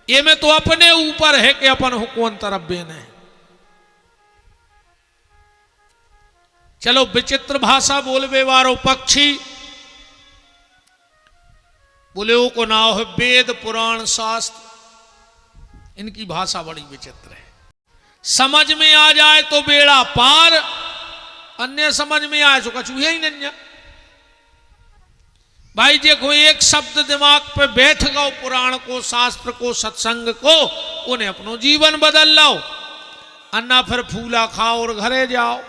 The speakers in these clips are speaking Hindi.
ये में तो अपने ऊपर है कि अपन हो कौन तरफ बेने। चलो विचित्र भाषा बोलवे वारो पक्षी बोले वो को नाव है वेद पुराण शास्त्र, इनकी भाषा बड़ी विचित्र है। समझ में आ जाए तो बेड़ा पार, अन्य समझ में आए तो कछु है ही नहीं। भाई देखो एक शब्द दिमाग पे बैठ गओ, पुराण को शास्त्र को सत्संग को, उन्हें अपनो जीवन बदल लाओ, अन्ना फिर फूला खाओ और घरे जाओ।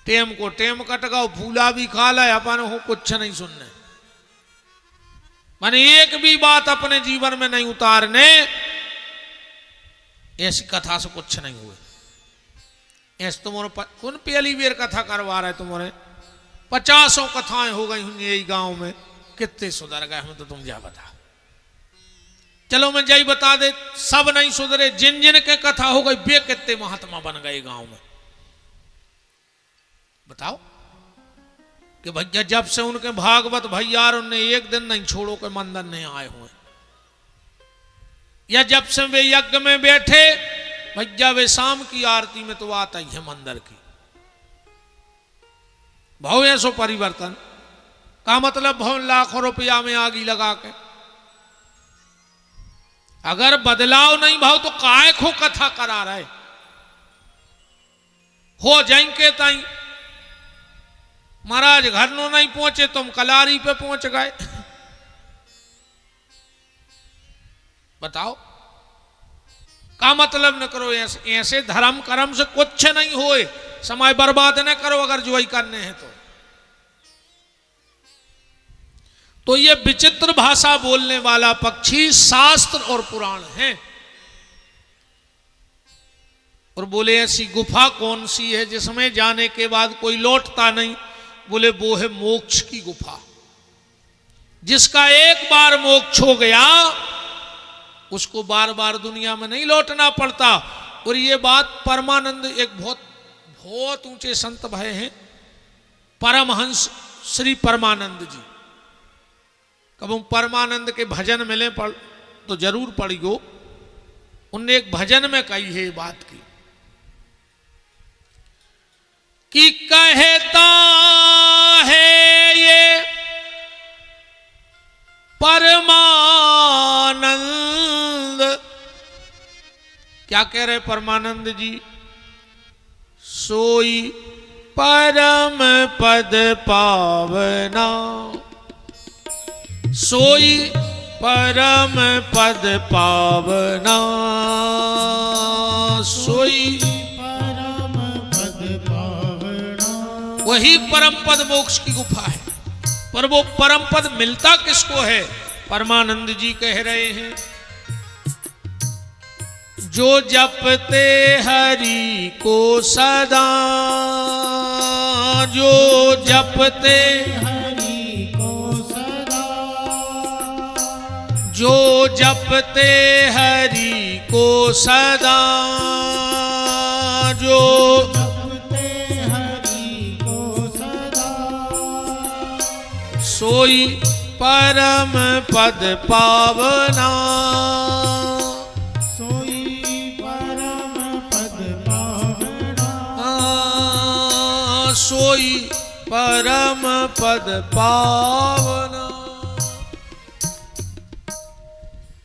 टेम को टेम कट गओ, फूला भी खा लाए, अपन हो कुछ नहीं सुनने, माने एक भी बात अपने जीवन में नहीं उतारने, ऐसी कथा से कुछ नहीं हुए। ऐसे तुम्हारे कौन पहली बेर कथा करवा रहे, तुम्हारे 50 कथाएं हो गई होंगी यही गांव में, कितने सुधर गए हमें तो तुम जा बता। चलो मैं जय बता दे, सब नहीं सुधरे, जिन जिन के कथा हो गई वे कितने महात्मा बन गए गांव में। बताओ कि भैया जब से उनके भागवत भैया उनने एक दिन नहीं छोड़ो के मंदिर नहीं आए हुए, या जब से वे यज्ञ में बैठे भैया वे शाम की आरती में तो आता ही है मंदिर की। भाव ऐसो परिवर्तन का मतलब भाव लाखों रुपया में आगी लगा के, अगर बदलाव नहीं भाव तो काय को कथा करा रहे हो जाएंगे ताई। महाराज घर नो नहीं पहुंचे तुम कलारी पे पहुंच गए। बताओ का मतलब न करो, ऐसे धर्म कर्म से कुछ नहीं होए, समय बर्बाद न करो अगर जो ही करने हैं तो ये विचित्र भाषा बोलने वाला पक्षी शास्त्र और पुराण है। और बोले ऐसी गुफा कौन सी है जिसमें जाने के बाद कोई लौटता नहीं? बोले वो है मोक्ष की गुफा। जिसका एक बार मोक्ष हो गया उसको बार बार दुनिया में नहीं लौटना पड़ता। और ये बात परमानंद, एक बहुत बहुत ऊंचे संत भय हैं, परमहंस श्री परमानंद जी। कब हम परमानंद के भजन मिले पढ़ तो जरूर पढ़ियो। उनने एक भजन में कही है बात की कि कहता है ये परमानंद। क्या कह रहे परमानंद जी? सोई परम पद पावना, सोई परम पद पावना, सोई परम पद पावना। वही परम पद मोक्ष की गुफा है। पर वो परम पद मिलता किसको है? परमानंद जी कह रहे हैं जो जपते हरि को सदा, जो जपते हरि को सदा, जो जपते हरि को सदा, जो जपते हरि को सदा, सोई परम पद पावना, सोई परम पद पावना।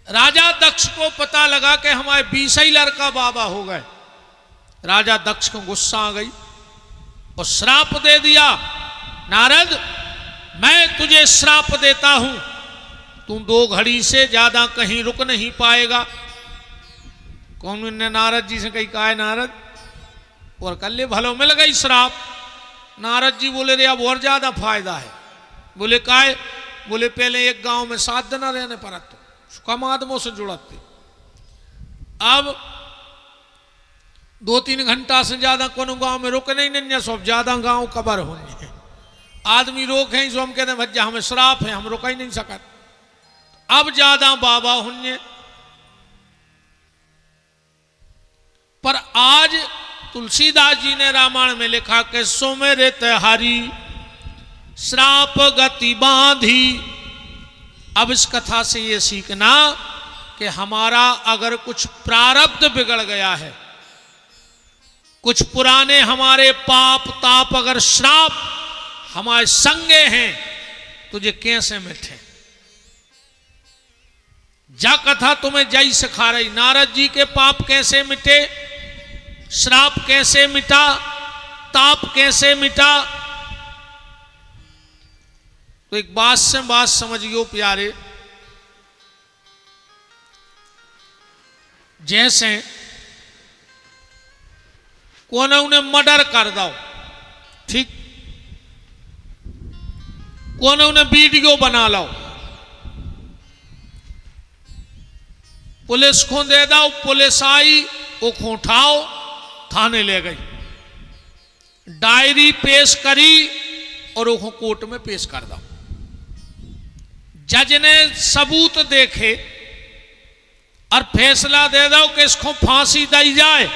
राजा दक्ष को पता लगा कि हमारे 20 ही लड़का बाबा हो गए। राजा दक्ष को गुस्सा आ गई और श्राप दे दिया, नारद मैं तुझे श्राप देता हूं, तू 2 घड़ी से ज्यादा कहीं रुक नहीं पाएगा। कौन ने नारद जी से कही कहा है नारद, और कल ले भलो मिल गई श्राप। नारद जी बोले रे अब और ज्यादा फायदा है। बोले काय? बोले पहले एक गांव में 7 दिन रहने पर तो कम आदमों से जुड़ते, अब 2-3 घंटा से ज्यादा कोनो गांव में रुक नहीं, सब ज्यादा गांव कबर होने आदमी रोक हैं, जो हम कहते हैं भज्जा हमें श्राप है, हम रुक ही नहीं सकते, अब ज्यादा बाबा होने। पर आज तुलसीदास जी ने रामायण में लिखा कि सुमिरित हरि श्राप गति बांधी। अब इस कथा से ये सीखना कि हमारा अगर कुछ प्रारब्ध बिगड़ गया है, कुछ पुराने हमारे पाप ताप अगर श्राप हमारे संगे हैं, तुझे कैसे मिटे। जा कथा तुम्हें जय सिखा रही। नारद जी के पाप कैसे मिटे, श्राप कैसे मिटा, ताप कैसे मिटा। तो एक बात से बात समझियो प्यारे, जैसे कोने उन्हें मर्डर कर दो, ठीक, कोने उन्हें वीडियो बना लो, पुलिस को दे दो, पुलिस आई, वो को उठाओ, थाने ले गई, डायरी पेश करी और वो कोर्ट में पेश कर दो। जज ने सबूत देखे और फैसला दे दो कि इसको फांसी दी जाए,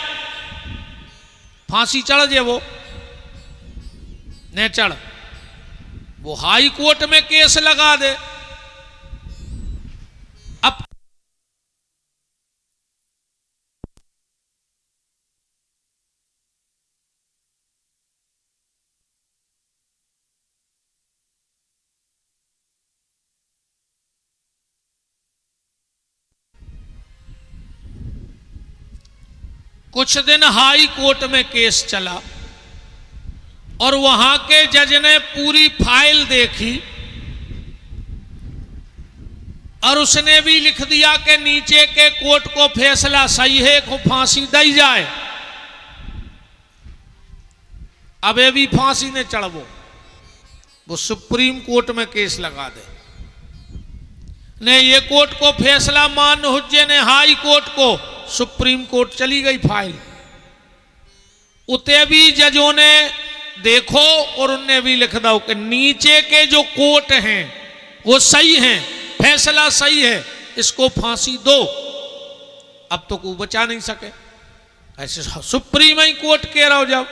फांसी चढ़ जाए, वो नहीं चढ़, वो हाई कोर्ट में केस लगा दे। अब कुछ दिन हाई कोर्ट में केस चला और वहां के जज ने पूरी फाइल देखी और उसने भी लिख दिया कि नीचे के कोर्ट को फैसला सही है, को फांसी दी जाए। अब ये भी फांसी ने चढ़वो, वो सुप्रीम कोर्ट में केस लगा दे। ने ये कोर्ट को फैसला मान्य हुज्जे ने हाई कोर्ट को, सुप्रीम कोर्ट चली गई फाइल। उते भी जजों ने देखो और उनने भी लिख दो कि नीचे के जो कोर्ट हैं वो सही हैं, फैसला सही है, इसको फांसी दो। अब तो कोई बचा नहीं सके, ऐसे सुप्रीम ही कोर्ट कह रहा हो जाओ।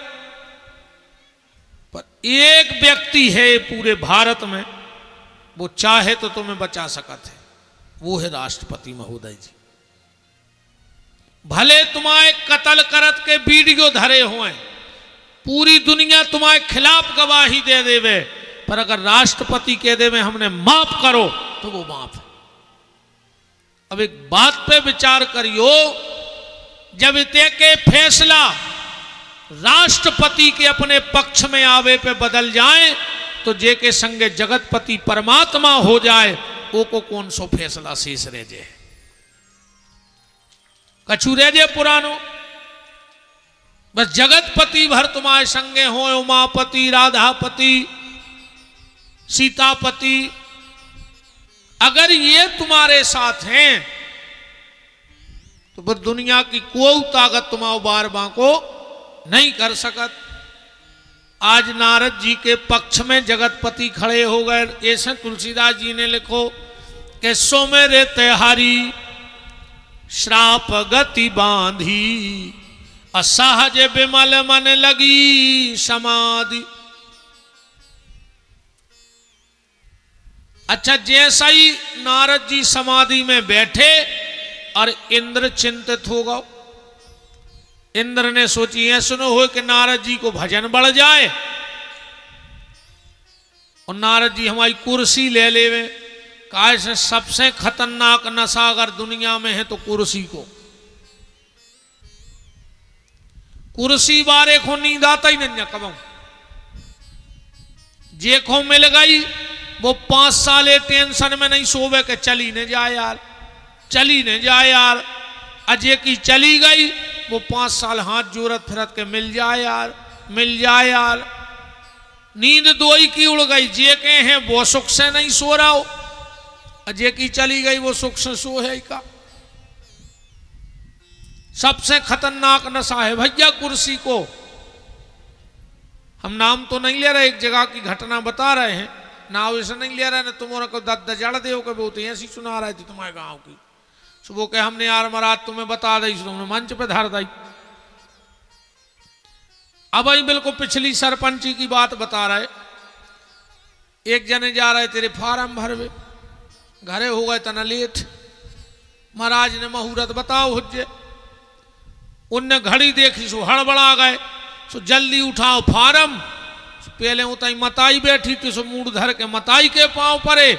पर एक व्यक्ति है पूरे भारत में, वो चाहे तो तुम्हें बचा सकते है, वो है राष्ट्रपति महोदय जी। भले तुम्हारे कत्ल करत के वीडियो धरे हुए, पूरी दुनिया तुम्हारे खिलाफ गवाही दे देवे, पर अगर राष्ट्रपति कह देवे हमने माफ करो तो वो माफ है। अब एक बात पे विचार करियो, जब इतने के फैसला राष्ट्रपति के अपने पक्ष में आवे पे बदल जाए, तो जे के संगे जगतपति परमात्मा हो जाए, वो को कौन सो फैसला शेष रह जाए, कछु रह जाए पुरानो। बस जगतपति भर तुम्हारे संगे हो, उमापति, राधापति, सीतापति, अगर ये तुम्हारे साथ हैं तो बस दुनिया की कोई ताकत तुम्हारे बार बांको नहीं कर सकत। आज नारद जी के पक्ष में जगतपति खड़े हो गए। ऐसे तुलसीदास जी ने लिखो कि सो मेरे तेहारी श्राप गति बांधी, असहज विमल मन लगी समाधि। अच्छा, जैसा ही नारद जी समाधि में बैठे और इंद्र चिंतित हो गए। इंद्र ने सोची है सुनो हो कि नारद जी को भजन बढ़ जाए और नारद जी हमारी कुर्सी ले लेवे। कहा से सबसे खतरनाक नशा अगर दुनिया में है तो कुर्सी को, कुर्सी बारे को नींद आता ही नहीं कब जे को मिल गई वो 5 साल टेंशन में नहीं सोवे के चली न जाए यार, चली न जाए यार। अजय की चली गई वो 5 साल हाथ जोरत फिरत के मिल जाए यार, मिल जाए यार। नींद दोई की उड़ गई, जे के हैं वो सुख से नहीं सो रहा हो, अजय की चली गई वो सुख से सो है का। सबसे खतरनाक नशा है भैया कुर्सी को। हम नाम तो नहीं ले रहे, एक जगह की घटना बता रहे हैं, नाम ऐसा नहीं ले रहे ना तुम्हारा को दजड़ दे के बहुत ऐसी सुना रहे थे तुम्हारे गांव की। सुबह के हमने यार महाराज तुम्हें बता दी, तुमने मंच पे धर दी। अब ही बिल्कुल पिछली सरपंची की बात बता रहे। एक जने जा रहे तेरे फार्म भरवे, घरे हो गए तना लेट, महाराज ने मुहूर्त बताओ हुज्जे। उनने घड़ी देखी सो हड़बड़ा गए, सो जल्दी उठाओ फारम। पहले उतई मताई बैठी थी, सो मूड धर के मताई के पांव परे,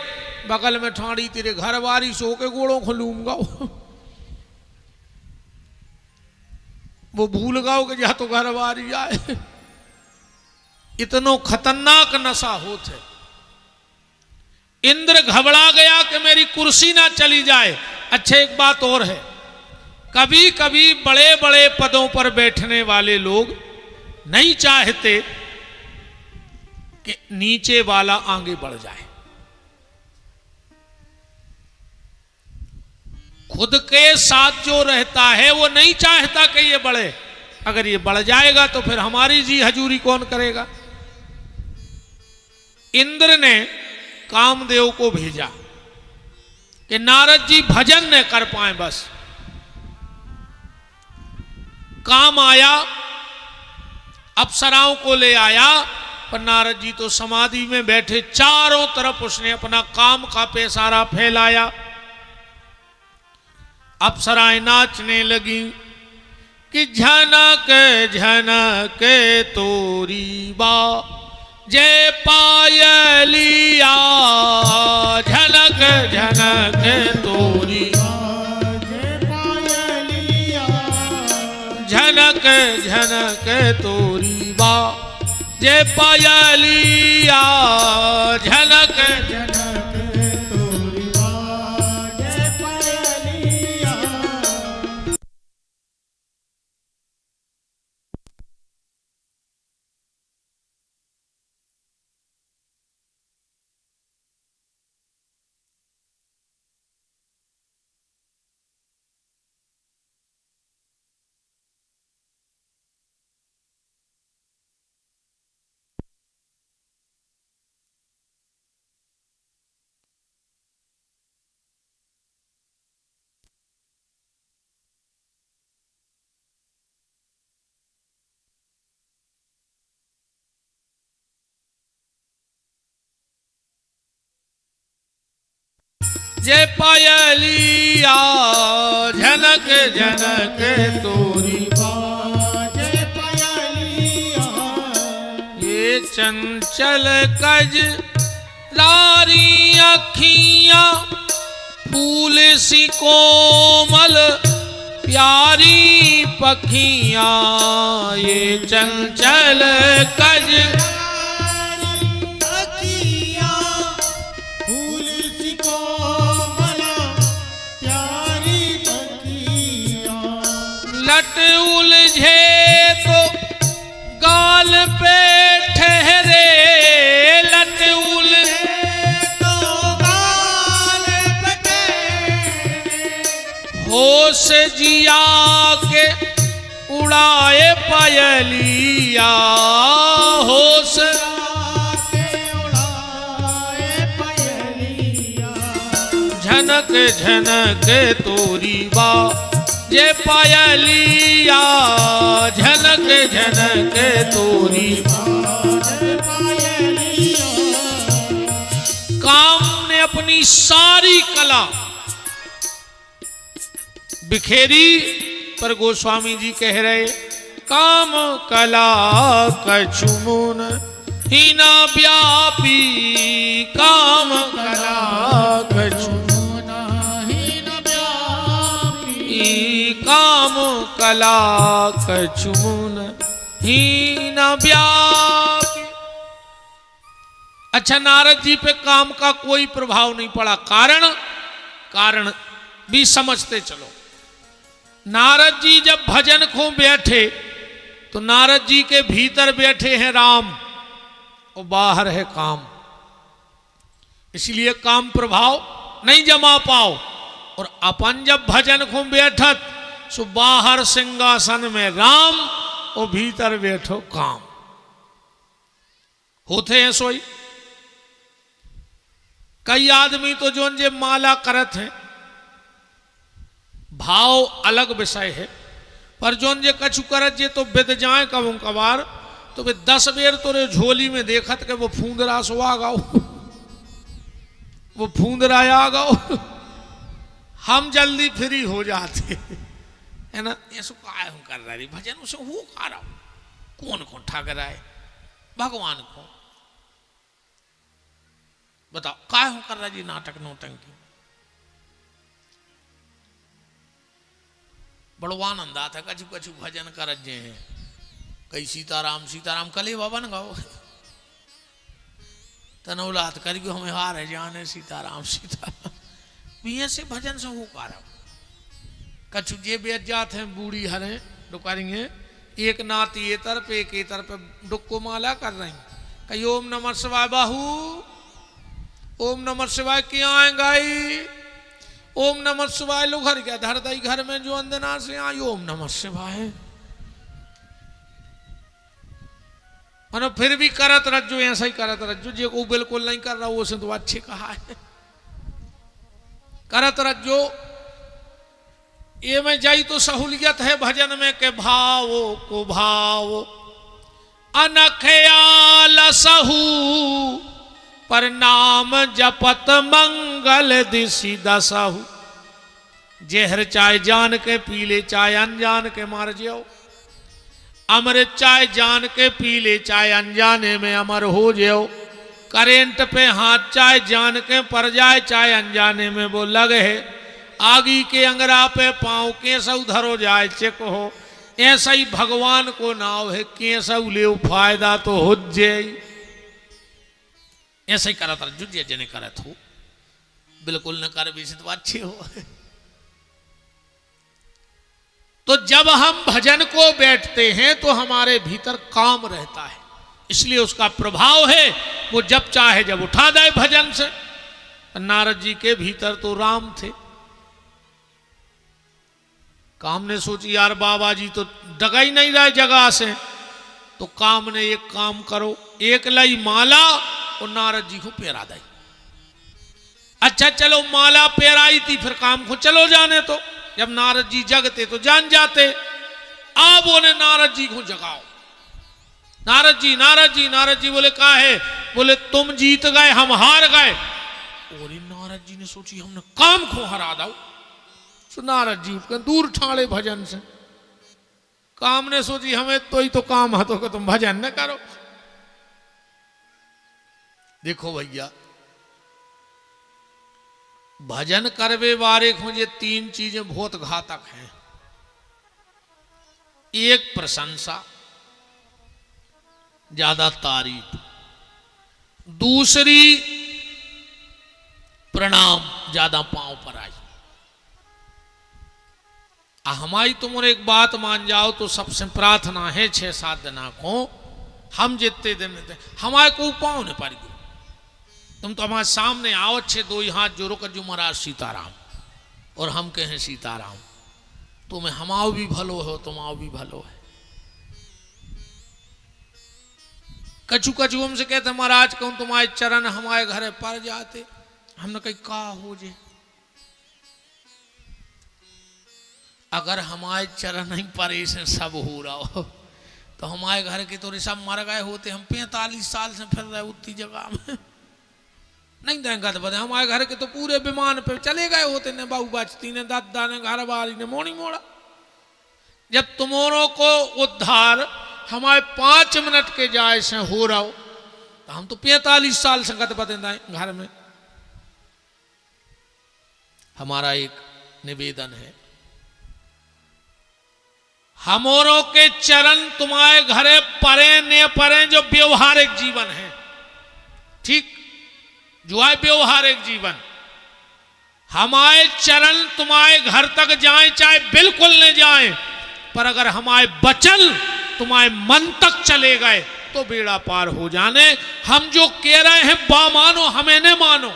बगल में ठाड़ी तेरे घर वारी सो के गोड़ों को लूंगा। वो भूल गाओ कि जा तो घर वारी आए। इतनो खतरनाक नशा होते। इंद्र घबरा गया कि मेरी कुर्सी ना चली जाए। अच्छा एक बात और है, कभी कभी बड़े बड़े पदों पर बैठने वाले लोग नहीं चाहते कि नीचे वाला आगे बढ़ जाए। खुद के साथ जो रहता है वो नहीं चाहता कि ये बढ़े। अगर ये बढ़ जाएगा तो फिर हमारी जी हजूरी कौन करेगा। इंद्र ने कामदेव को भेजा कि नारद जी भजन न कर पाए। बस काम आया, अप्सराओं को ले आया, पर नारद जी तो समाधि में बैठे। चारों तरफ उसने अपना काम का पेशारा फैलाया। अप्सराएं नाचने लगी कि झनक झनक तोरी बा जय पायलिया, झनक झनक तोरी जय पायलिया, झनक झनक तोरी बा जय पायलिया, झनक झनक तोरी बा जय पायलिया। जय पायलिया, झनक झनक तोरी बा जय पायलिया। ये चंचल कज लारी अखियां, फूल सी कोमल प्यारी पखियां। ये चंचल कज लट उलझे तो गाल पे ठहरे, लट उलझे तो गाल पे ठहरे। होश जिया के उड़ाए पायलिया, होश के उड़ाए पायलिया। झनक झनक तोरी बा जय पायलिया, झनक झनक तोरी जय पायलिया। काम ने अपनी सारी कला बिखेरी, पर गोस्वामी जी कह रहे काम कला कछुमुन हीना व्यापी, काम कला कछुमुन काम कला कछुमुन हीन व्यापी। अच्छा नारद जी पे काम का कोई प्रभाव नहीं पड़ा। कारण भी समझते चलो। नारद जी जब भजन को बैठे तो नारद जी के भीतर बैठे हैं राम और बाहर है काम, इसलिए काम प्रभाव नहीं जमा पाओ। और अपन जब भजन को बैठत सो बाहर सिंहासन में राम और भीतर बैठो काम, होते हैं सोई। कई आदमी तो जोन जे माला करत हैं, भाव अलग विषय है, पर जोन जे कछु करत जे तो बिद जाए कबू कबार तो वे 10 बेर तोरे झोली में देखत के वो फूंदरा सो आ गाओ, वो फूंदरा आ गाओ। हम जल्दी फ्री हो जाते, है ना। ऐसा काय हूं कर रहा भजन उसे हो खा रहा हूं, कौन कौन ठग रहा है भगवान को बताओ, काय हूं कर रहा जी नाटक नौटंकी। बड़ो आनंद आता है, कछु कछु भजन कर जे हैं, कई सीताराम सीताराम कले बाबा न गाओ तनौलात कर हमें हार है जाने सीताराम सीताराम पिए से भजन से हो कर कछु जे बेच जात हैं बूढ़ी हरे डुकारेंगे, एक नाती ये तरफ एक ये तरफ डुक्को माला कर रही, कही ओम नमः शिवाय बाहू, ओम नमः शिवाय क्या आएंगाई, ओम नमः शिवाय लो घर क्या धर दई घर में जो अंदना से आई ओम नमः शिवाय, और फिर भी करत रज्जो ऐसा ही करत रज्जो, जे को बिल्कुल नहीं कर रहा वो से तो अच्छे कहा है, करत रज्जो। ये में जाई तो सहूलियत है भजन में के भाव को भाव अनखयाल सहू पर नाम जपत मंगल दिशि दसहु, जहर चाय जान के पी ले चाय अनजान के मार जाओ, अमृत चाय जान के पी ले चाय अनजाने में अमर हो जाओ, करेंट पे हाथ चाय जान के पर जाए चाय अनजाने में वो लगे है, आगी के अंगरा पे पांव कैसा उधर हो जाए चेक हो, ऐसा ही भगवान को नाव है कैसा ले फायदा तो हो जाए, ऐसा ही करत रज्जु जने करत हो, बिल्कुल न कर भी तो अच्छे हो। तो जब हम भजन को बैठते हैं तो हमारे भीतर काम रहता है, इसलिए उसका प्रभाव है, वो जब चाहे जब उठा दे भजन से। नारद जी के भीतर तो राम थे, काम ने सोची यार बाबा जी तो डगा ही नहीं रहे जगह से, तो काम ने एक काम करो, एक लाई माला और नारद जी को पेरा दी। अच्छा चलो माला पेराई थी, फिर काम को चलो जाने, तो जब नारद जी जगते तो जान जाते, अब उन्हें नारद जी को जगाओ, नारद जी नारद जी नारद जी बोले कहा है, बोले तुम जीत गए हम हार गए, और नारद जी ने सोची हमने काम को हरा दो, तो नारद जी उठकर दूर ठाड़े भजन से, काम ने सोची हमें तो ही तो काम है तो तुम भजन न करो। देखो भैया भजन करवे वारे मुझे तीन चीजें बहुत घातक हैं, एक प्रशंसा ज्यादा तारीफ, दूसरी प्रणाम ज्यादा पांव पर आई। हमारी तुम एक बात मान जाओ तो सबसे प्रार्थना है 6-7 दिना को हम जितने दिन हमारे को पाँव ने पड़ गए, तुम तो हमारे सामने आओ, अच्छे दो ही हाथ जोड़ो कर जो महाराज सीताराम, और हम कहें सीताराम, तुम्हें हमाओ भी भलो हो तुम्हाओ भी भलो है। कछु कछु हमसे कहते महाराज कहूं तुम्हारे चरण हमारे घरे पड़ जाते, हमने कही का हो जे, अगर हमारे चरण नहीं पड़े से सब हो रहा हो तो हमारे घर के तो सब मर गए होते, हम 45 साल से फिर रहे उतनी जगह में, नहीं देंगे तो बता हमारे घर के तो पूरे विमान पे चले गए होते ने, बाबू बचती ने दादा ने घर वाली ने मोड़ी मोड़ा। जब तुम्हारों को उद्धार हमारे 5 मिनट के जाए से हो रहा हो, तो हम तो 45 साल से गत बतें घर में। हमारा एक निवेदन है, हमोरों के चरण तुम्हारे घरे परे ने परे, जो व्यवहारिक जीवन है, ठीक जो है व्यवहारिक जीवन, हमारे चरण तुम्हारे घर तक जाएं चाहे बिल्कुल नहीं जाएं, पर अगर हमारे वचन तुम्हारे मन तक चले गए तो बेड़ा पार हो जाने। हम जो कह रहे हैं बा मानो, हमें न मानो,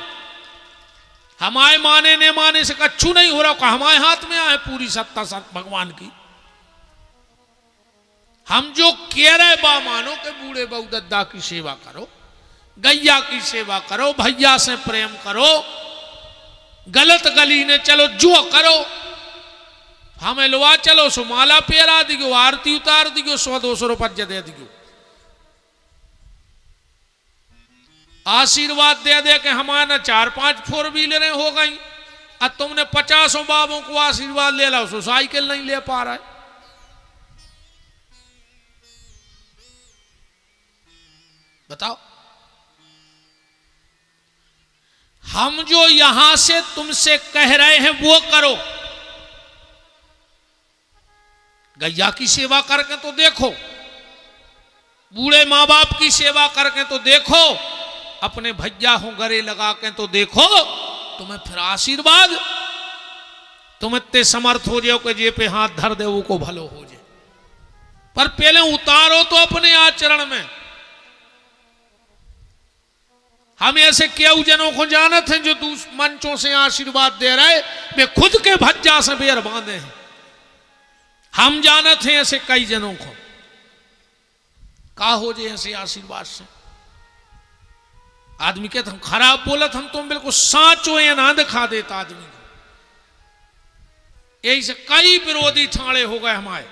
हमारे माने न माने से कच्छु नहीं हो रहा, हमारे हाथ में आए पूरी सत्ता भगवान की। हम जो कह रहे बा मानो के बूढ़े बहु दद्दा की सेवा करो, गैया की सेवा करो, भैया से प्रेम करो, गलत गली ने चलो जो करो, हमें लोआ चलो सुमाला पेरा दिगो, आरती उतार दिगो, 100-200 रुपये दे दिगो, आशीर्वाद दे दे के हमारा 4-5 4 व्हीलरें हो गई, अब तुमने 50 बाबों को आशीर्वाद ले लो, सो साइकिल नहीं ले पा रहा है। बताओ, हम जो यहां से तुमसे कह रहे हैं वो करो। गैया की सेवा करके तो देखो, बूढ़े माँ बाप की सेवा करके तो देखो, अपने भैया हो गले लगा के तो देखो, तुम्हें फिर आशीर्वाद, तुम इतने समर्थ हो जाओ कि जे पे हाथ धर दे वो को भलो हो जाए। पर पहले उतारो तो अपने आचरण में। हम ऐसे केऊ जनों को जानते हैं जो मंचों से आशीर्वाद दे रहे, वे खुद के भज्जा से बेर बांधे हैं। हम जानते हैं ऐसे कई जनों को, का हो जाए ऐसे आशीर्वाद से। आदमी कहते हम खराब बोलत, हम तुम बिल्कुल साचो या ना दिखा देता आदमी को। यही से कई विरोधी ठाणे हो गए हमारे।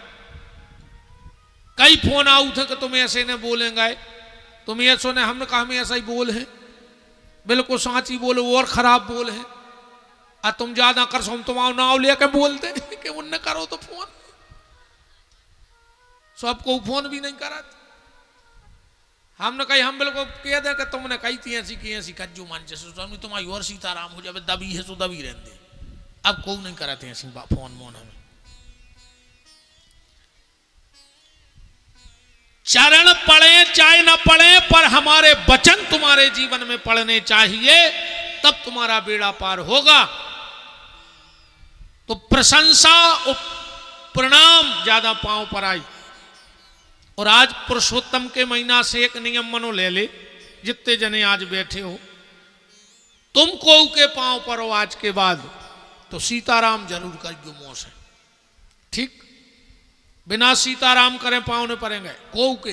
कई फोन आउ थे कि तुम ऐसे ने बोलेंगे, तुम ये सुने, हमने कहा हम ऐसा ही बोल है, बिल्कुल साची बोले और खराब बोल है। आ तुम ज्यादा कर सो, हम तुम्हारा नाव लेके बोलते कि उनने करो तो फोन, सबको फोन भी नहीं करा। हमने कही हम बिल्कुल कह दे कि तुमने कही थी ऐसी की ऐसी कज्जू मान जैसे तुम्हारी और सीताराम हो जाए, दबी है सो दबी रहते। अब को नहीं कराते ऐसी फोन मोन। हमें चरण पढ़े चाहे ना पढ़े, पर हमारे वचन तुम्हारे जीवन में पढ़ने चाहिए, तब तुम्हारा बेड़ा पार होगा। तो प्रशंसा और प्रणाम ज्यादा पांव पर आई। और आज पुरुषोत्तम के महीना से एक नियम मनो ले ले, जितने जने आज बैठे हो, तुम को के पांव पर हो आज के बाद तो सीताराम जरूर करियो मोह से। ठीक, बिना सीताराम करें पांव नहीं पड़ेंगे को के।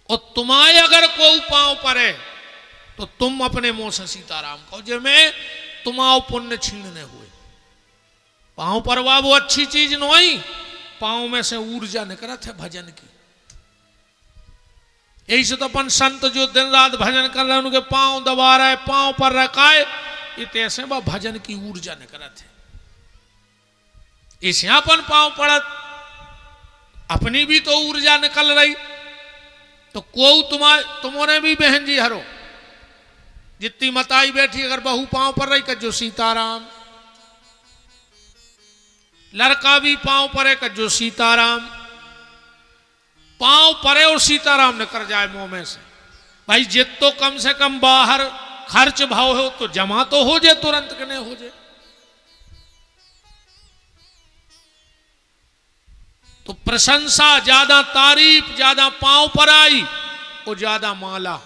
और तुम्हारे अगर को पांव पड़े तो तुम अपने मुंह से सीताराम कहो, जिसमें तुम्हारा पुण्य छीनने हुए। पांव परवा वो अच्छी चीज नहीं, पांव में से ऊर्जा निकलत है भजन की। यही से तो अपन संत जो दिन रात भजन कर रहे हैं, उनके पांव दबा रहे, पांव पर रखाए, ये ऐसे वह भजन की ऊर्जा निकलत है। इस अपन पांव पड़त, अपनी भी तो ऊर्जा निकल रही। तो को तुम्हारे भी बहन जी हरो, जितनी मताई बैठी अगर बहू पांव पर रही कर जो सीताराम, लड़का भी पांव परे कर जो सीताराम, पांव परे और सीताराम निकल जाए मुंह में से। भाई जित तो कम से कम बाहर खर्च भाव हो तो जमा तो हो जाए, तुरंत के नहीं हो जाए। तो प्रशंसा ज्यादा, तारीफ ज्यादा पांव पर आई और ज्यादा माला।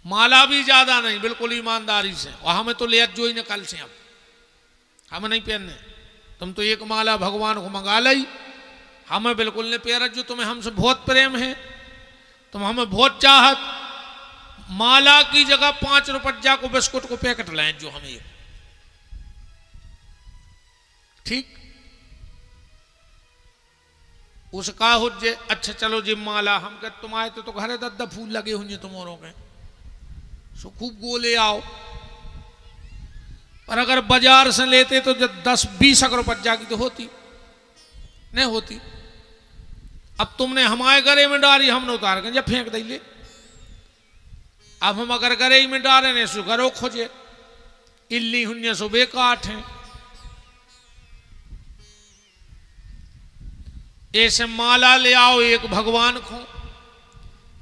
माला भी ज्यादा नहीं, बिल्कुल ईमानदारी से। और हमें तो ले जो ही न कल से, अब हमें नहीं पहनने। तुम तो एक माला भगवान को मंगा ली, हमें बिल्कुल नहीं पहन। जो तुम्हें हमसे बहुत प्रेम है, तुम हमें बहुत चाहत, माला की जगह 5 रुपया को बिस्कुट को पैकेट लाए जो हमें। ठीक, उसका हो जे अच्छा चलो जी माला, हम कहते तुम आए तो घरे 10 फूल लगे होंगे तुम्हारों के, सो खूब गोले आओ। पर अगर बाजार से लेते तो 10-20 रुपया की तो होती नहीं होती। अब तुमने हमारे गरे में डाली, हमने उतार के जब फेंक दे ले। अब हम अगर गरे में डाले ने सो घरों खोजे, इल्ली हुन्य सो बेकाठ है। ऐसे माला ले आओ एक भगवान को,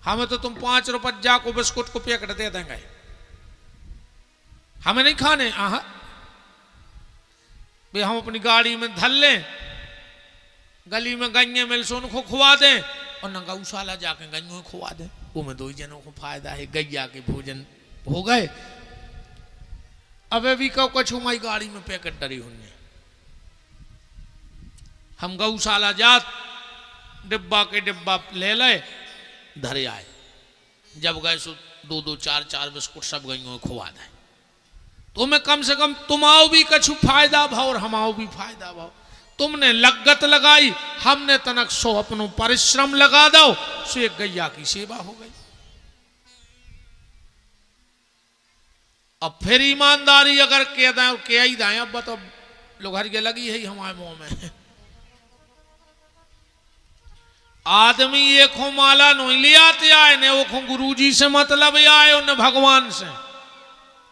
हमें तो तुम 5 रुपया को बिस्कुट को पैकेट दे देंगे, हमें नहीं खाने। आहा भाई हम अपनी गाड़ी में धल लें, गली में गन्ने मिल से उनको खुआ दें, और न गौशाला जाके गन्नों खुआ दें। वो में 2 जनों को फायदा है, गैया के भोजन हो गए। अब भी कहो कुछ हमारी गाड़ी में पैकेट डरी होंगे, हम गौशाला जात डिब्बा के डिब्बा ले ले धरे आए। जब गए सो 2-2, 4-4 बिस्कुट सब गईयों खुआ दे। तो मैं कम से कम तुमाओ भी कछु फायदा भाव और हमाओ भी फायदा भाव। तुमने लगत लगाई, हमने तनक सो अपनो परिश्रम लगा दो, सो एक गैया की सेवा हो गई। अब फिर ईमानदारी अगर कह दें और कह ही दें, अब तो लोग हर के लगी है हमारे मुंह में। आदमी एक हो माला नहीं ले आते आए ने, वो खो गुरु जी से मतलब आए और न भगवान से।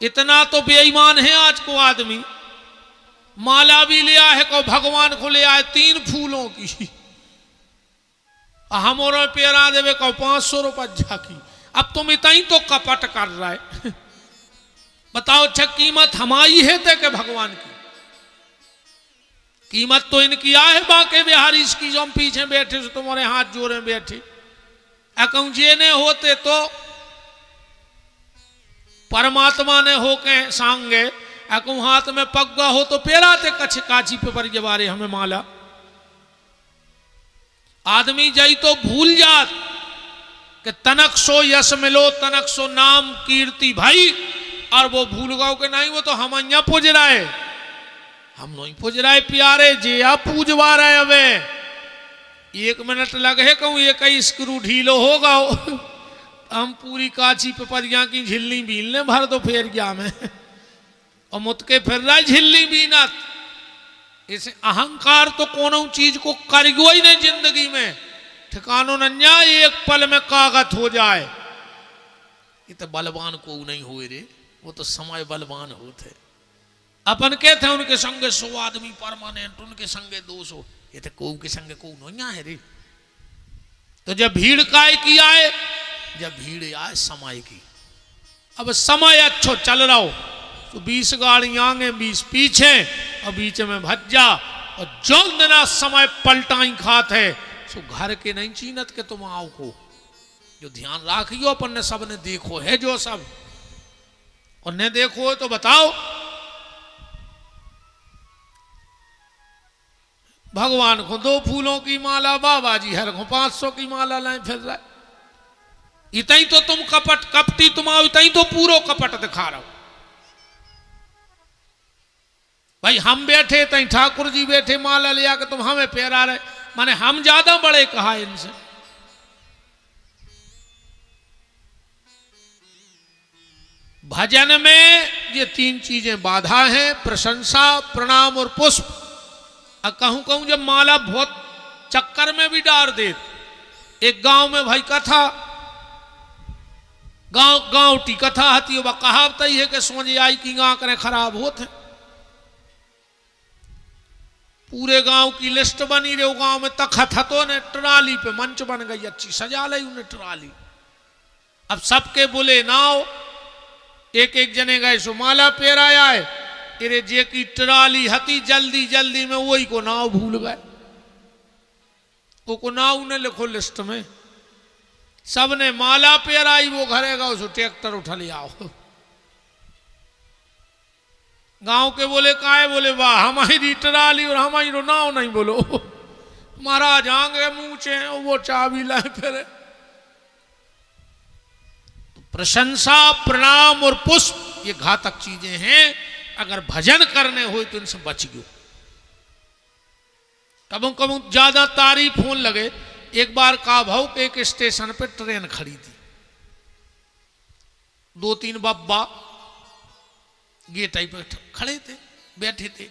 इतना तो बेईमान है आज को आदमी, माला भी लिया है को भगवान को ले आए 3 फूलों की, हम और पेरा देवे को 500 रुपया की। अब तुम इतना तो कपट कर रहा है। बताओ अच्छा कीमत हमारी है ते के भगवान की? कीमत तो इनकी है बाके बिहारी इसकी, जो हम पीछे बैठे से तुम्हारे हाथ जोड़े बैठे। अकऊ जे ने होते तो परमात्मा ने हो के सांगे, अकऊ हाथ में पग्गा हो तो पेराते कछ काची पे पर जवारे हमें माला। आदमी जाई तो भूल जात कि तनक सो यश मिलो, तनक सो नाम कीर्ति भाई, और वो भूल गाओ के नहीं वो तो हम अं पूज रहा है, हम नहीं पूज रहा है प्यारे जे आप पूजवा रहे। अबे 1 मिनट लगे कहूँ एक ही स्क्रू ढीलो होगा, हम पूरी काची पे परिया की झिल्ली बीलने भर दो फेर गया में, और मुतके फिर रहा झिल्ली बीनत। इसे अहंकार तो कोनो चीज को करगो ही नहीं जिंदगी में, ठिकानो नन्या एक पल में कागत हो जाए। ये तो बलवान को नहीं हुए रे, वो तो समय बलवान होते। अपन कहते हैं उनके संगे 100 आदमी परमानेंट, उनके संगे 200, ये तो को के संगे को नहीं है रे। तो जब भीड़ काय की आए, जब भीड़ आए समय की। अब समय अच्छो चल रहा हो तो 20 गाड़ी आगे 20 पीछे, और बीच में भज्जा, और जो दिन समय पलटाई खात है सो घर के नहीं चीनत के तुम आओ को। जो ध्यान राखियो अपन ने सब ने देखो है जो सब, और ने देखो तो बताओ। भगवान को 2 फूलों की माला, बाबा जी हर को 500 की माला लाए फिर रहा। इतनी तो तुम कपट कपटी तुम आओ, इतनी तो पूरो कपट दिखा रहा हो। भाई हम बैठे तई ठाकुर जी बैठे माला ले आकर तुम हमें पहरा रहे, माने हम ज्यादा बड़े कहा इनसे। भजन में ये 3 चीजें बाधा हैं, प्रशंसा, प्रणाम और पुष्प। कहूं कहूं जब माला बहुत चक्कर में भी डाल दे। एक गांव में भाई कथा, गांव टी कथा हती, वह कहावत ही है कि सोचे आई की गां करे खराब होते। पूरे गांव की लिस्ट बनी रहे, गांव में तखत हतो ने, ट्राली पे मंच बन गई अच्छी, सजा ली उन्हें ट्राली। अब सबके बोले नाव, एक एक जने गए सो माला पेराया है, तेरे जे की ट्राली हती जल्दी जल्दी में वही को नाव भूल गए। वो को नाव ने लिखो लिस्ट में, सबने माला पेराई, वो घरे गए सो ट्रैक्टर उठा ले आओ। गांव के बोले काहे, बोले वाह हमारी ट्राली और हमारी नाव नहीं बोलो। महाराज आगे मुँचे वो चाबी लाए फिर। प्रशंसा, प्रणाम और पुष्प ये घातक चीजें हैं। अगर भजन करने हो तो इनसे बच गयो। कबू कबू ज्यादा तारीफ होने लगे। एक बार का भाव के एक स्टेशन पे ट्रेन खड़ी थी, 2-3 बब्बा गेट पे खड़े थे, बैठे थे।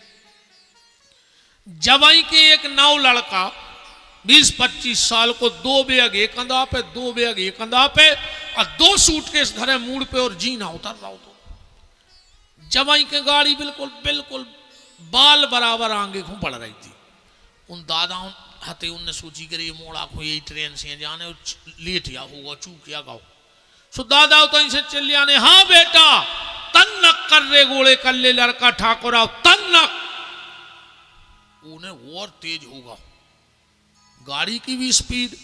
जवाई के एक नौ लड़का 20-25 साल को, 2 बैग एक कंधा पे, 2 बैग एक कंधा पे, और 2 सूटकेस धरे मूड पे, और जीना उतर रहा हो। तो जवाई के गाड़ी बिल्कुल बिल्कुल बाल बराबर आगे को पड़ रही थी। उन दादाओं हते उनने सोची करी मोड़ा को यही ट्रेन से जाने, लेट या होगा चूक या गाओ। सो दादा तो से चल आने, हाँ बेटा तन्नक कर रे गोले कल्ले लड़का ठाकुर आओ तन्नक। उन्हें और तेज होगा, गाड़ी की भी स्पीड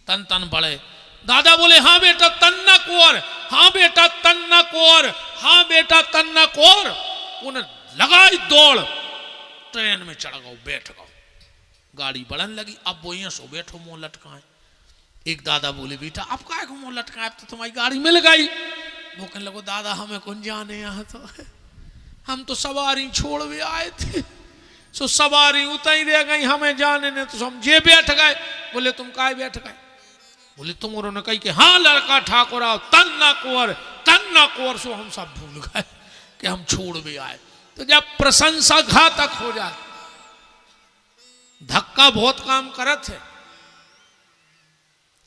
तन तन बढ़े। दादा बोले हाँ बेटा तन्नक और, हाँ बेटा तन्नक और, हाँ बेटा तन्नक और। उन्हें लगाई दौड़, ट्रेन में चढ़ गओ, बैठ गओ, गाड़ी बढ़न लगी। अब वो यहाँ सो बैठो मुंह लटकाए। एक दादा बोले बेटा अब काय को मुंह लटकाए, अब तो तुम्हारी गाड़ी मिल गई। वो कहने लगो दादा हमें कौन जाने, यहाँ तो हम तो सवारी छोड़ भी आए थे, सो सवारी उतरी रह गई, हमें जाने ने तो हम जे बैठ गए। बोले तुम काय बैठ गए? बोले तुम और ने कही कि हाँ लड़का ठाकुर आओ तन्ना कुंवर तन्ना तन्ना को और सो हम सब भूल गए कि हम छोड़ भी आए। तो जब प्रशंसा घातक हो जाए, धक्का बहुत काम करत है।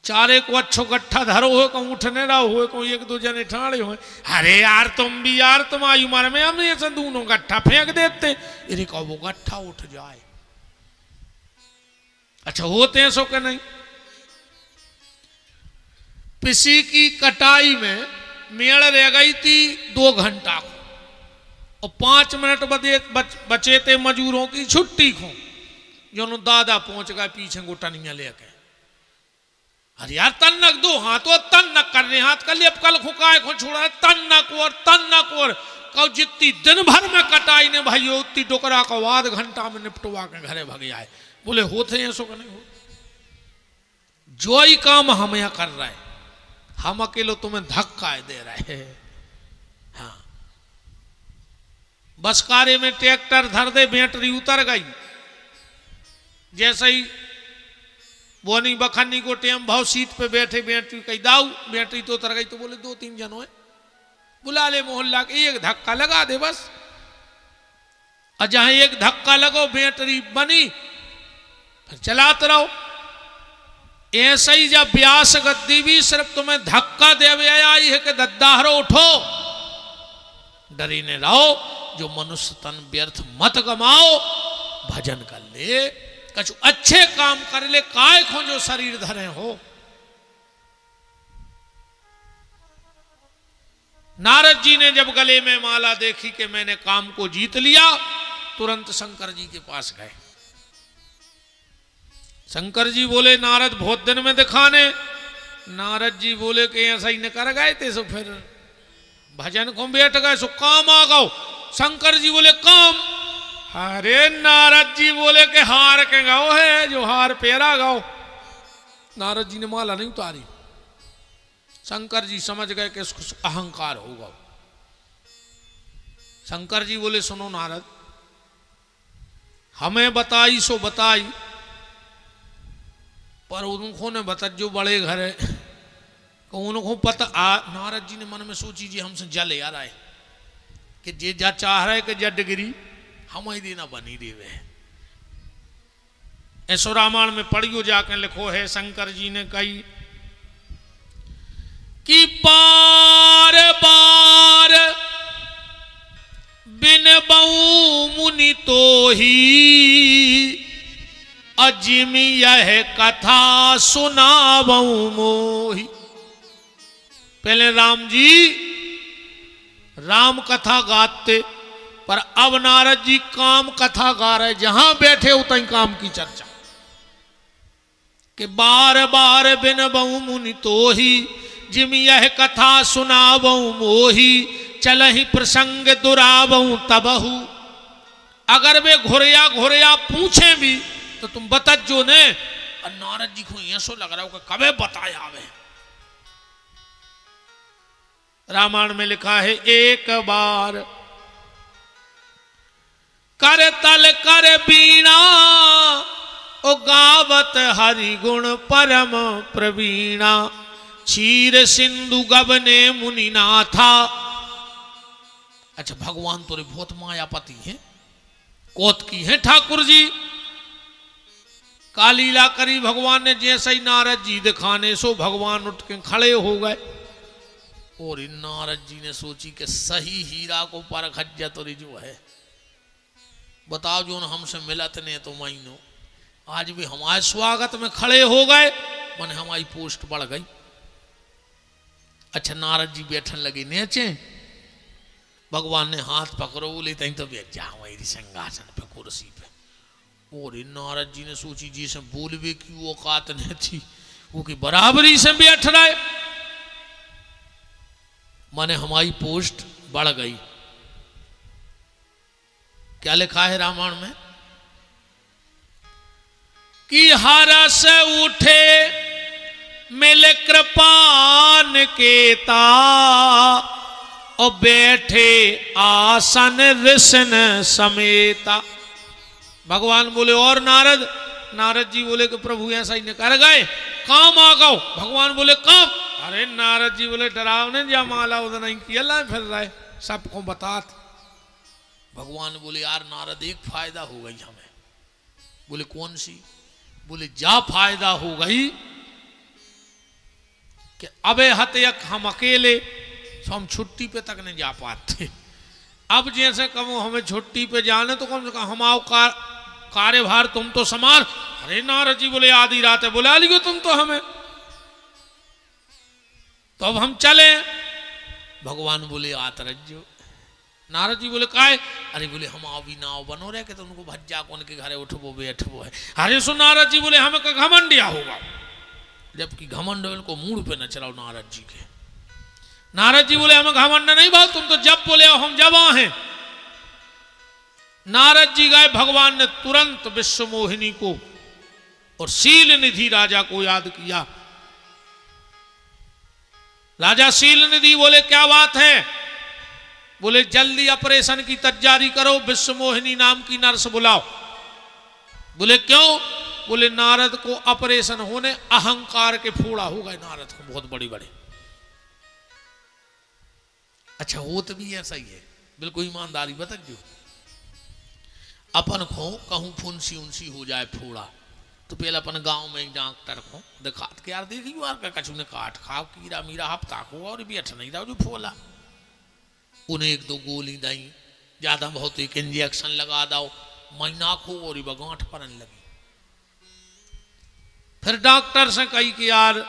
चारे को अच्छो गट्ठा धरो हो कहूँ उठने रहो हो कहूँ एक दो जने ठाड़े हो, अरे यार तुम भी यार तुम्हारी उम्र में हम ऐसे दोनों गट्ठा फेंक देते, अरे कहो वो गट्ठा उठ जाए। अच्छा होते हैं सो के नहीं। पिसी की कटाई में मेड़ रह गई थी 2 घंटा को, और 5 मिनट बचे थे मजूरों की छुट्टी को, जो दादा पहुंच गए पीछे गुटनिया लेके। अरे यार तन्नक दो हाथों तन्नक कर रहे हाथ कर लिए कल खुकाए को छोड़ा तन्नक और कहो जितनी दिन भर में कटाई ने भाई उतनी डोकरा को 1/2 घंटा में निपटवा के घरे भग आए। बोले होते हैं सो नहीं हो, जो ही काम हम यहाँ कर रहे हैं, हम अकेले तुम्हें धक्का दे रहे हैं। हाँ बस कार्य में ट्रैक्टर धर दे, बैटरी उतर गई, जैसे ही बोनी बखन्नी को टेम भाव सीट पे बैठे बैटरी कही दाऊ बैटरी तो उतर गई। तो बोले 2-3 जनों है, बुला ले मोहल्ला के, एक धक्का लगा दे बस। और जहां एक धक्का लगो बैटरी बनी, फिर चलाते रहो। ऐसे ही जब ब्यास गद्दी भी सिर्फ तुम्हें धक्का दे आई है कि दद्दाहरो उठो, डरी ने रहो, जो मनुष्य तन व्यर्थ मत गमाओ, भजन कर ले, कछु अच्छे काम कर ले, काय खो जो शरीर धरे हो। नारद जी ने जब गले में माला देखी कि मैंने काम को जीत लिया, तुरंत शंकर जी के पास गए। शंकर जी बोले नारद बहुत दिन में दिखाने। नारद जी बोले कि ऐसा ही न कर गए थे, सो फिर भजन को बैठ गए, सो काम आ गओ। शंकर जी बोले काम? अरे नारद जी बोले कि हार के गाओ है, जो हार पेरा गाओ। नारद जी ने माला नहीं उतारी। शंकर जी समझ गए कि इसको अहंकार होगा। शंकर जी बोले सुनो नारद, हमें बताई सो बताई, पर उनको ने बता जो बड़े घर है उनको पता। नारद जी ने मन में सोची जी हमसे जल यार आए कि जे जा चाह रहे कि जड गिरी हम ही देना बनी देवे। ऐसो रामायण में पढ़ियो जाके लिखो है, शंकर जी ने कही कि बार बार बिन बहु मुनि तो ही अजिम यह कथा सुनावऊं मोही। पहले राम जी राम कथा गाते, पर अब नारद जी काम कथा गा रहे, जहां बैठे उतनी काम की चर्चा। कि बार बार बिन बहु मुनि तो ही जिम यह कथा सुनावऊं मोही, चलहि प्रसंग दुरावऊं तबहु। अगर वे घुरिया घुरिया पूछे भी तो तुम बतत जो ने। और नारद जी को ऐसो लग रहा हो कि कबे बताया आवे। रामायण में लिखा है एक बार कर तल कर बीणा, ओ गावत हरि गुण परम प्रवीणा, क्षीर सिंधु गबने मुनि नाथा। अच्छा भगवान तोरे बहुत मायापति हैं, कोत की है ठाकुर जी। कालीला करी भगवान ने, जैसे ही नारद जी दिखाने सो भगवान उठ के खड़े हो गए। और नारद जी ने सोची कि सही हीरा को परख तो जो है, बताओ जो हमसे मिलत नहीं तो महीनों आज भी हमारे स्वागत में खड़े हो गए, माने हमारी पोस्ट बढ़ गई। अच्छा नारद जी बैठन लगे नीचे, भगवान ने हाथ पकड़ो, बोले तई तो बैठ जा हमारी सिंहासन पे कुर्सी पे। और नारद जी ने सोची जी से बोलवे की औकात नहीं थी, वो की बराबरी से बैठ रहे, माने हमारी पोस्ट बढ़ गई। क्या लिखा है रामायण में कि हरस उठे मिल कृपान केता, और बैठे आसन ऋषन समेता। भगवान बोले और नारद? नारद जी बोले कि प्रभु ऐसा ही न कर गए, काम आ गओ। भगवान बोले काम? अरे नारद जी बोले डरावने जा माला उधर नहीं किया ला फिर रहे सबको बतात। भगवान बोले यार नारद एक फायदा हो गई हमें। बोले कौन सी? बोले जा फायदा हो गई कि अबे हतयक हम अकेले तो हम छुट्टी पे तक नहीं जा पाते। अब जैसे कहो हमें छुट्टी पे जाने तो कम से कम हमाओ कार्यभार तुम तो संभाल। अरे नारद जी बोले आधी रात है बुला लियो तुम तो हमें, तो अब हम चले। भगवान बोले आत रज्जो। नारद जी बोले काहे? अरे बोले हम अभी नाव बनो रहे के तो उनको भज्जा को उनके घरे उठबो बैठबो है। अरे सो नारद जी बोले हमें का घमंडिया होगा, जबकि घमंड को मूड पे न चलाओ नारद जी के। नारद जी बोले हमें घमंड नहीं भाव, तुम तो जब बोले हम जब हैं। नारद जी गए, भगवान ने तुरंत विश्व मोहिनी को और शील निधि राजा को याद किया। राजा शील निधि बोले क्या बात है? बोले जल्दी ऑपरेशन की तैयारी करो, विश्व मोहिनी नाम की नर्स बुलाओ। बोले क्यों? बोले नारद को ऑपरेशन होने अहंकार के फोड़ा हो गए नारद को बहुत बड़ी बड़ी। अच्छा वो तो भी ऐसा ही है, बिल्कुल ईमानदारी बता जो अपन को कहूं फुंसी उनसी हो जाए फोड़ा तो पहले अपन गांव में एक डॉक्टर को दिखा के यार देखिए यार का कछु ने काट खाओ कीड़ा मीरा हफ्ता को और भी अच्छा नहीं रहा जो फोला। उन्हें एक दो गोली दई, ज्यादा बहुत एक इंजेक्शन लगा दो, महीना को और गांठ परन लगी। फिर डॉक्टर से कही कि यार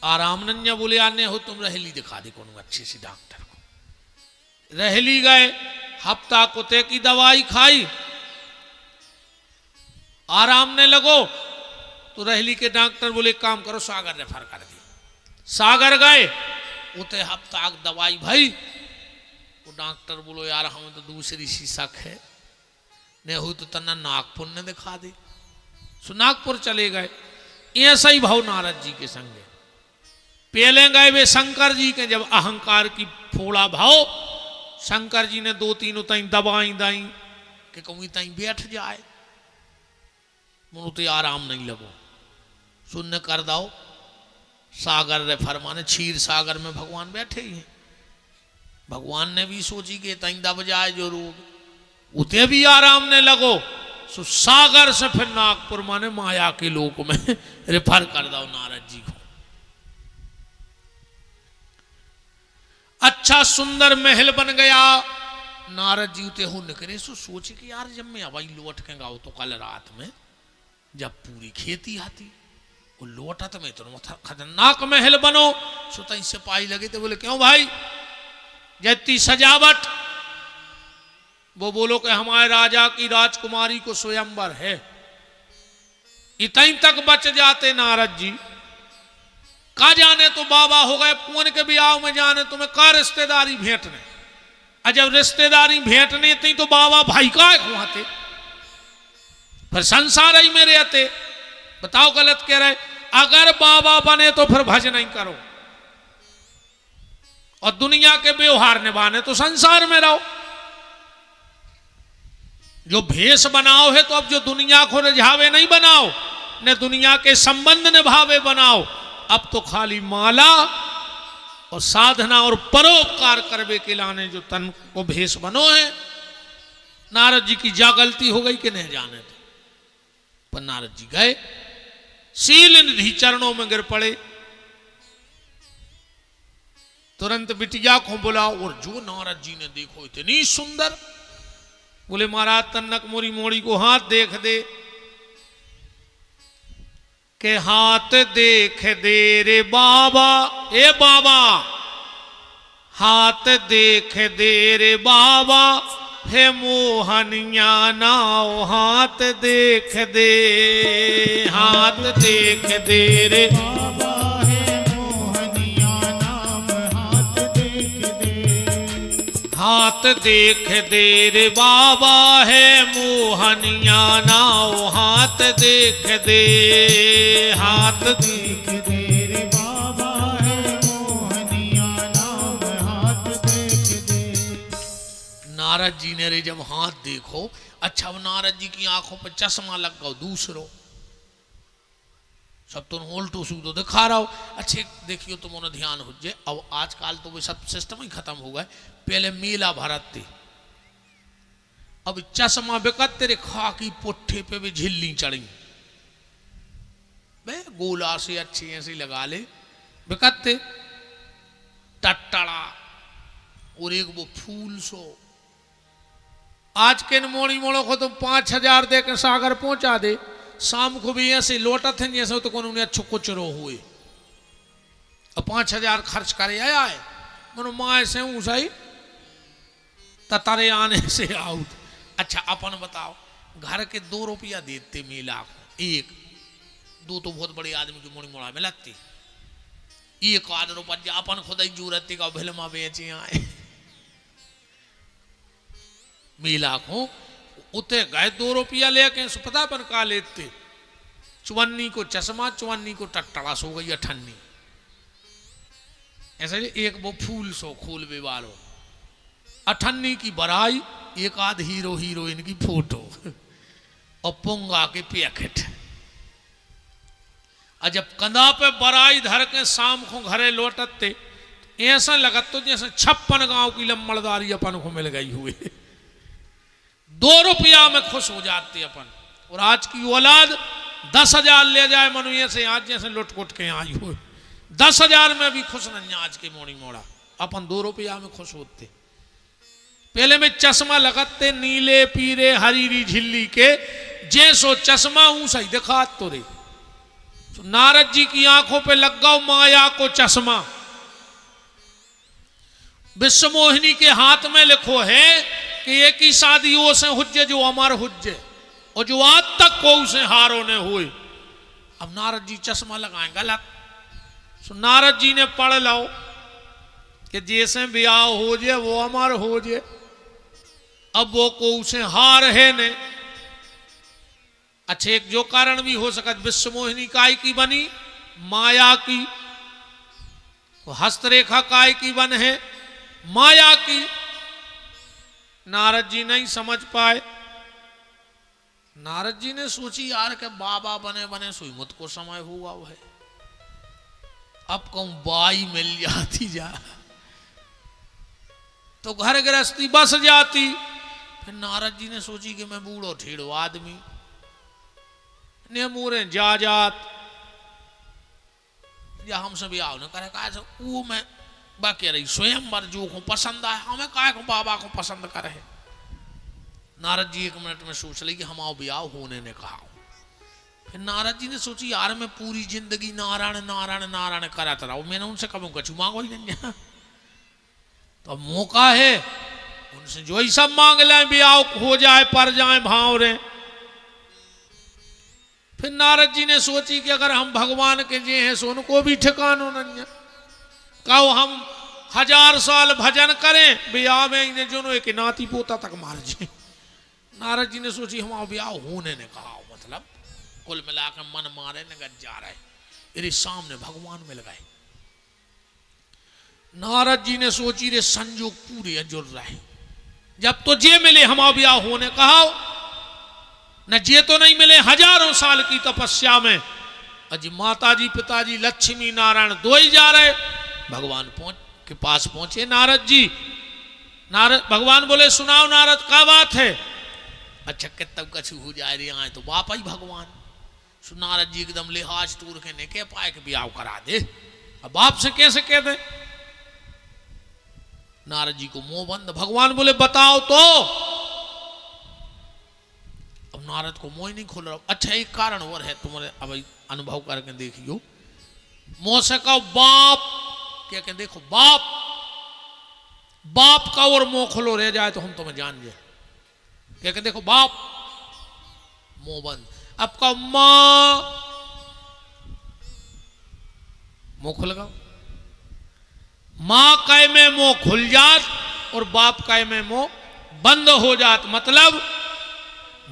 आराम नंजा। बोले आने हो तुम रहेली दिखा दे कौन अच्छी सी डॉक्टर को। रहेली गए, हफ्ता कुत्ते की दवाई खाई, आराम ने लगो तो रहेली के डॉक्टर बोले काम करो सागर रेफर कर दी। सागर गए, उते हफ्ता दवाई भाई। वो डॉक्टर बोलो यार हमें तो दूसरी सी शक है, नहीं हुई तो तना नागपुर ने दिखा दी। सो नागपुर चले गए। ऐसा ही भाव नारद जी के संगे पहले गए वे शंकर जी के, जब अहंकार की फोड़ा भाव शंकर जी ने दो तीन उतई दवाई दाई कि कहूँ तई बैठ जाए, मुझे तो आराम नहीं लगो। शून्य कर दो सागर रे फरमाने क्षीर सागर में भगवान बैठे ही हैं। भगवान ने भी सोची कि तई दब जाए जो रोग, उते भी आराम ने लगो। सो सागर से फिर नागपुर माने माया के लोक में रेफर कर दो नारद जी को। अच्छा सुंदर महल बन गया। नारद जी उते हो निकले। सो सोचे कि यार जब मैं अभी लौट के गाओ तो कल रात में जब पूरी खेती आती वो लौटा तो मैं तो खतरनाक महल बनो। सो तई सिपाही लगे तो बोले क्यों भाई जैती सजावट? वो बोलो कि हमारे राजा की राजकुमारी को स्वयंवर है। इतनी तक बच जाते नारद जी, का जाने तो बाबा हो गए पुन के ब्याह में जाने तुम्हें का रिश्तेदारी भेंटने। और जब रिश्तेदारी भेंटने थी तो बाबा भाई का खुआते, फिर संसार ही में रहते। बताओ गलत कह रहे? अगर बाबा बने तो फिर भज नहीं करो और दुनिया के व्यवहार निभाने तो संसार में रहो। जो भेष बनाओ है तो अब जो दुनिया को रिझावे नहीं बनाओ, न दुनिया के संबंध निभावे बनाओ। अब तो खाली माला और साधना और परोपकार करवे के लाने जो तन को भेष बनो है। नारद जी की जा गलती हो गई कि नहीं जाने थे, पर नारद जी गए, शील निधि चरणों में गिर पड़े, तुरंत बिटिया को बुलाओ। और जो नारद जी ने देखो इतनी सुंदर, बोले महाराज तन्नक मोरी मोड़ी को हाथ देख दे के हाथ देख दे रे बाबा, ए बाबा हाथ देख दे रे बाबा, हे मोहनिया नाव हाथ देख दे, हाथ देख दे रे बाबा, हे मोहनिया नाव हाथ देख दे, हाथ देख दे रे बाबा, है मोहनिया नाव हाथ देख दे, हाथ देख दे रे बाबा, है मोहनिया नाव हाथ देख दे। नारद जी ने रे जब हाथ देखो, अच्छा नारद जी की आंखों पर चश्मा लग गया दूसरो, सब तो उल्टू सूदो दिखा रहा हो। अच्छे देखियो तुमने ध्यान हो जे, अब आजकल तो वो सब सिस्टम ही खत्म हो गए। पहले मेला भरत थे, अब चश्मा बिकत तेरे खाकी पुट्ठे पे भी झिल्ली चढ़ी, बे गोला से अच्छी ऐसी लगा ले बिकत थे टट्टड़ा, और एक वो फूल सो। आज के मोड़ी मोड़ो को तुम 5,000 दे के सागर पहुंचा दे, शाम को भी ऐसे लौटा थे जैसे तो उन्होंने अच्छो कुचरो हुए, और 5,000 खर्च करे आया है। मनो माए से सही ततारे आने से आउट। अच्छा अपन बताओ, घर के 2 रुपया देते मेला को, 1-2 तो बहुत बड़े आदमी की मोड़ी मोड़ा में लगती, 1 आध रुपया अपन खुद ही जरूरत का भिलमा बेचे आए मेला को। उते गए 2 रुपया लेके पता पर का लेते, चुवन्नी को चश्मा, चुवन्नी को टट्टड़ा सो गई अठन्नी, ऐसे एक वो फूल सो खोल बे वालो, अठन्नी की बराई, 1 आध हीरो हीरोइन की फोटो और पोंगा के पैकेट। और जब कंधा पे बराई धर के शाम को घरे लौटते, ऐसा लगत तो जैसे 56 गांव की लम्बड़दारी अपन को मिल गई हुई। 2 रुपया में खुश हो जाते अपन। और आज की औलाद 10,000 ले जाए मनुष्य से, आज जैसे लुट पुट के आई हुए 10,000 में भी खुश नहीं आज के मोड़ी मोड़ा, अपन 2 रुपया में खुश होते। पहले में चश्मा लगते नीले पीरे हरीरी झिल्ली के, जैसो चश्मा हूं सही दिखा तो रे। तो नारद जी की आंखों पे लग गओ माया को चश्मा। विश्व मोहिनी के हाथ में लिखो है कि एक ही शादियों से हुज्जे जो अमर हुज्जे, और जो आज तक को उसे हारो ने हुए। अब नारद जी चश्मा लगाए गलत। तो नारद जी ने पढ़ लो कि जैसे ब्याह हो जे वो अमर हो जे, अब वो को उसे हार है ने। अच्छे एक जो कारण भी हो सकता, विश्व मोहिनी काय की बनी, माया की। हस्तरेखा काय की बन है, माया की। नारद जी नहीं समझ पाए। नारद जी ने सोची यार के बाबा बने बने सुई मुझको समय हुआ है, अब कहूं बाई मिल जाती जा तो घर गृहस्थी बस जाती। फिर नारद जी ने सोची कि मैं बूढ़ो ठेड़ो आदमी ने मोरे जा जात या हम सब आओ न करे का वो मैं बाकी रही स्वयंवर जो को पसंद आए, हमें काय को बाबा को पसंद करे। नारद जी 1 मिनट में सोच ली कि हम आओ ब्याह होने ने कहा। फिर नारद जी ने सोची यार मैं पूरी जिंदगी नारायण नारायण नारायण कराता रहा, मैंने उनसे कभी कछु मांगो ही नहीं। तो अब मौका है उनसे जो ही सब मांग ले, ब्याह हो जाए पर जाए भाव रे। फिर नारद जी ने सोची कि अगर हम भगवान के जे हैं सो उनको भी ठिकानो नहीं, कहो हम 1000 साल भजन करें, ब्याह में इन्हें जो एक नाती पोता तक मार जाए। नारद जी ने सोची हम ब्याह होने ने कहा, मतलब कुल मिलाकर मन मारे न जा रहे, मेरे सामने भगवान मिल गए। नारद जी ने सोची रे संजोग पूरे जुड़ रहे, जब तो जे मिले हम ब्याह होने कहा, न जे तो नहीं मिले 1000 साल की तपस्या में। अजी माता जी पिताजी लक्ष्मी नारायण 2 ही जा रहे, भगवान के पास पहुंचे नारद जी। नारद भगवान बोले सुनाओ नारद क्या बात है। अच्छा कि तब कछु हो जाए रे आए तो बाप ही भगवान। सो नारद जी एकदम लिहाज टूर के ने कह पाए कि ब्याह करा दे, अब बाप से कैसे कह दे। नारद जी को मुंह बंद। भगवान बोले बताओ तो। अब नारद को मुंह ही नहीं खोल रहा। अच्छा एक कारण और है, तुम्हारे अब अनुभव करके देखियो। मुंह से कहो बाप, क्या कह देखो बाप, बाप का और मुंह खोलो रह जाए तो हम तुम्हें जान जाए। क्या कह देखो बाप, मुंह बंद। अब कहो मां, मुंह खुल गया। मां काय में मुंह खुल जात और बाप काय में मुंह बंद हो जात। मतलब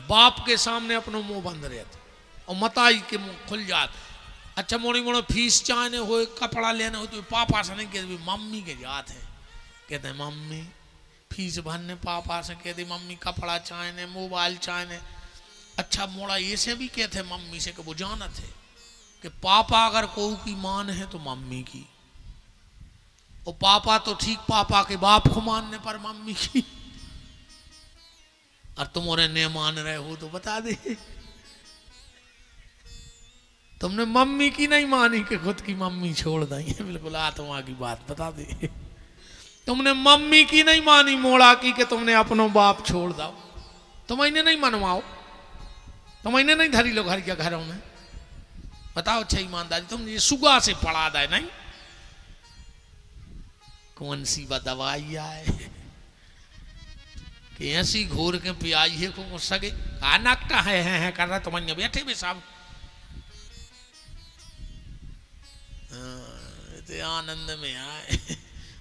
बाप के सामने अपना मुंह बंद रहता और मताई के मुंह खुल जात। अच्छा मोड़ी मोड़ो फीस चाहने हो, कपड़ा लेना हो तो पापा से नहीं कहते, मम्मी के जात है। कहते हैं मम्मी फीस भरने, पापा से कहते मम्मी कपड़ा चाहने, मोबाइल चाहने। अच्छा मोड़ा ये से भी कहते मम्मी से कि वो जानत है कि पापा अगर कोई की मान है तो मम्मी की, और पापा तो ठीक पापा के बाप को मानने पर मम्मी की, और तुम और नहीं मान रहे हो तो बता दे। तुमने मम्मी की नहीं मानी कि खुद की मम्मी छोड़ दी है, बिल्कुल आत्मा की बात बता दे। तुमने मम्मी की नहीं मानी मोड़ा की कि तुमने अपनो बाप छोड़ दो, तुम इन्हें नहीं मनवाओ, तुम इन्हें नहीं धरी लो घर के घरों में। बताओ अच्छा ईमानदारी, तुमने ये सुगा से पढ़ा दे नहीं, कौन सी दवाई आए कि ऐसी घोर के पियाई है को सके का नकटा है कर रहा, तुम बैठे भी साहब आनंद में आए,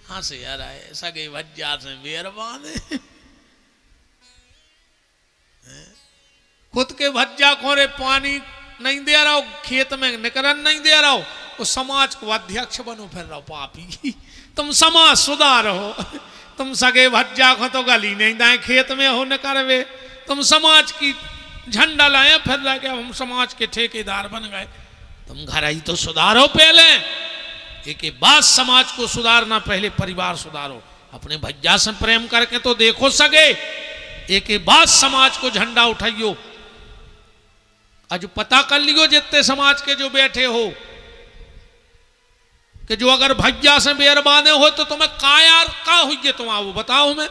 हाँ से यार आए सगे भज्जा से बेरबान खुद के भज्जा खोरे पानी नहीं दे रहा हो, खेत में निकलन नहीं दे रहा हो, उस समाज को अध्यक्ष बनो फिर रहो पापी। तुम समाज सुधारो, तुम सगे भज्जा को तो गली नहीं दाए खेत में हो न करवे, तुम समाज की झंडा लाए फिर रह गए हम समाज के ठेकेदार बन गए। तुम घर ही तो सुधारो पहले, एक बात समाज को सुधारना, पहले परिवार सुधारो, अपने भज्जा से प्रेम करके तो देखो सके, एक बात समाज को झंडा उठाइयो। आज पता कर लियो जितने समाज के जो बैठे हो कि जो अगर भज्जा से बेरबाने हो तो तुम्हें कायार का हुई तुम आओ बताओ, मैं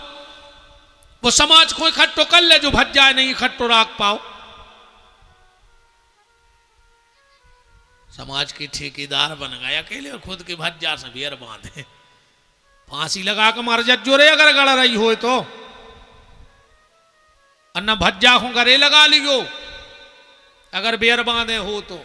वो समाज को इकट्ठो कर ले जो भज्जा नहीं इकट्ठो राख पाओ। समाज के ठेकेदार बन गए अकेले और खुद के भज्जा से बेर बांधे, फांसी लगा के मर जो रे अगर गड़ रही हो तो, अन्ना भज्जा को गरे लगा लियो अगर बेर बांधे हो तो।